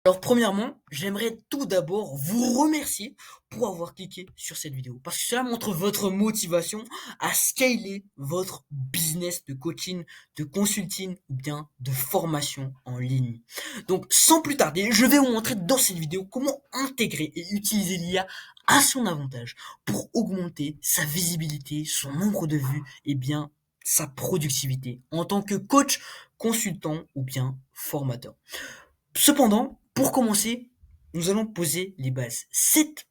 Alors premièrement, j'aimerais tout d'abord vous remercier pour avoir cliqué sur cette vidéo parce que cela montre votre motivation à scaler votre business de coaching, de consulting ou bien de formation en ligne. Donc sans plus tarder, je vais vous montrer dans cette vidéo comment intégrer et utiliser l'IA à son avantage pour augmenter sa visibilité, son nombre de vues et bien sa productivité en tant que coach, consultant ou bien formateur. Cependant, pour commencer, nous allons poser les bases. Cette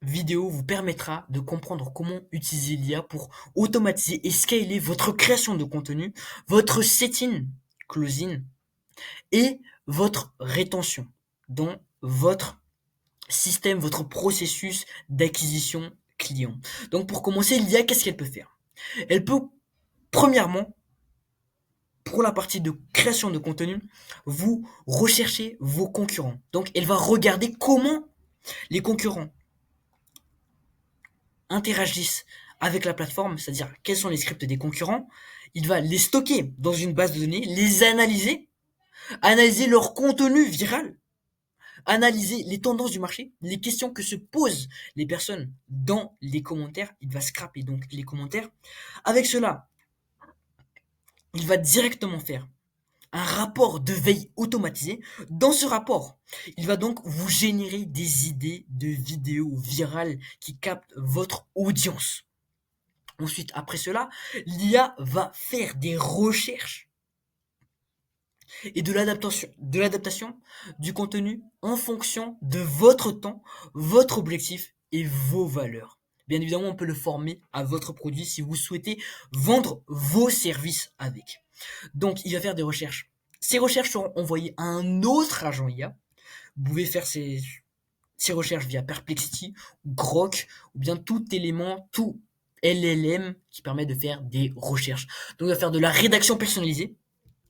vidéo vous permettra de comprendre comment utiliser l'IA pour automatiser et scaler votre création de contenu, votre setting, closing et votre rétention dans votre système, votre processus d'acquisition client. Donc pour commencer, l'IA, qu'est-ce qu'elle peut faire? Elle peut, premièrement, pour la partie de création de contenu, vous recherchez vos concurrents. Donc, elle va regarder comment les concurrents interagissent avec la plateforme, c'est-à-dire quels sont les scripts des concurrents. Il va les stocker dans une base de données, les analyser, analyser leur contenu viral, analyser les tendances du marché, les questions que se posent les personnes dans les commentaires. Il va scraper donc les commentaires. Avec cela, il va directement faire un rapport de veille automatisé. Dans ce rapport, il va donc vous générer des idées de vidéos virales qui captent votre audience. Ensuite, après cela, l'IA va faire des recherches et de l'adaptation du contenu en fonction de votre temps, votre objectif et vos valeurs. Bien évidemment, on peut le former à votre produit si vous souhaitez vendre vos services avec. Donc, il va faire des recherches. Ces recherches seront envoyées à un autre agent IA. Vous pouvez faire ces recherches via Perplexity, Grok, ou bien tout élément, tout LLM qui permet de faire des recherches. Donc, il va faire de la rédaction personnalisée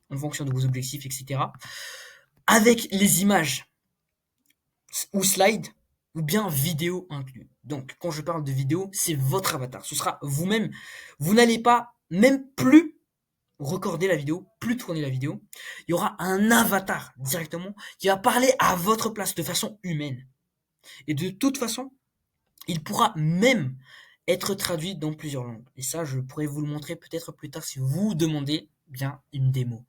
en fonction de vos objectifs, etc. Avec les images ou slides, ou bien vidéo inclus. Donc, quand je parle de vidéo, c'est votre avatar. Ce sera vous-même. Vous n'allez pas, même plus recorder la vidéo, plus tourner la vidéo. Il y aura un avatar directement qui va parler à votre place de façon humaine. Et de toute façon, il pourra même être traduit dans plusieurs langues. Et ça, je pourrais vous le montrer peut-être plus tard si vous demandez bien une démo.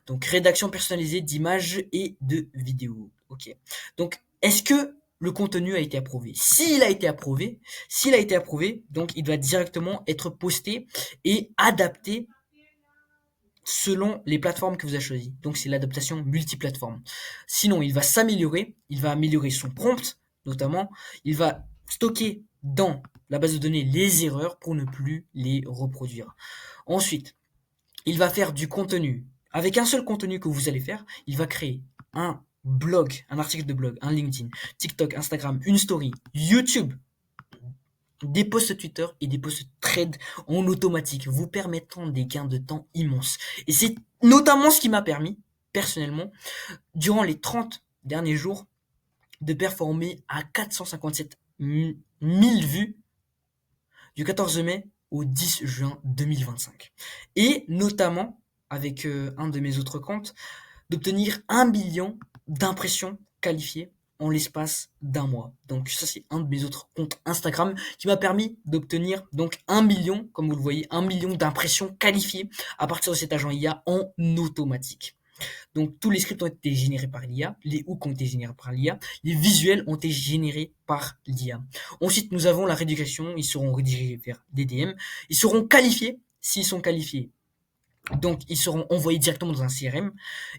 Donc, rédaction personnalisée d'images et de vidéos. Ok. Donc, est-ce que le contenu a été approuvé? S'il a été approuvé, donc il va directement être posté et adapté selon les plateformes que vous avez choisies. Donc c'est l'adaptation multiplateforme. Sinon, il va s'améliorer, il va améliorer son prompt, notamment, il va stocker dans la base de données les erreurs pour ne plus les reproduire. Ensuite, il va faire du contenu. Avec un seul contenu que vous allez faire, il va créer un blog, un article de blog, un LinkedIn, TikTok, Instagram, une story, YouTube, des posts Twitter et des posts Thread en automatique, vous permettant des gains de temps immenses. Et c'est notamment ce qui m'a permis, personnellement, durant les 30 derniers jours, de performer à 457 000 vues du 14 mai au 10 juin 2025. Et notamment, avec un de mes autres comptes, d'obtenir 1 million d'impressions qualifiées en l'espace d'un mois. Donc ça, c'est un de mes autres comptes Instagram qui m'a permis d'obtenir donc 1 million, comme vous le voyez, 1 million d'impressions qualifiées à partir de cet agent IA en automatique. Donc tous les scripts ont été générés par l'IA, les hooks ont été générés par l'IA, les visuels ont été générés par l'IA. Ensuite, nous avons la rédaction, ils seront rédigés vers des DM, ils seront qualifiés, s'ils sont qualifiés, donc ils seront envoyés directement dans un CRM,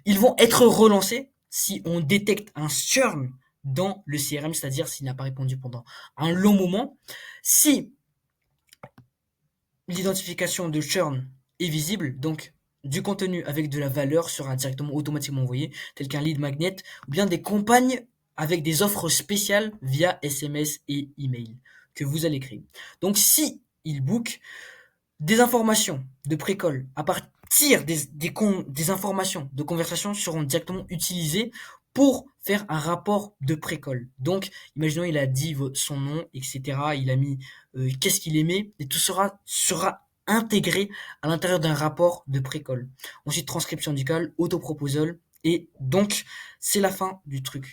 ils vont être relancés si on détecte un churn dans le CRM, c'est-à-dire s'il n'a pas répondu pendant un long moment. Si l'identification de churn est visible, donc du contenu avec de la valeur sera directement automatiquement envoyé, tel qu'un lead magnet, ou bien des campagnes avec des offres spéciales via SMS et email que vous allez créer. Donc si il book des informations de précolle à partir des informations de conversation seront directement utilisées pour faire un rapport de précolle. Donc, imaginons, il a dit son nom, etc. Il a mis qu'est-ce qu'il aimait, et tout sera intégré à l'intérieur d'un rapport de précolle. Ensuite, transcription musicale, autoproposal, Et donc, c'est la fin du truc.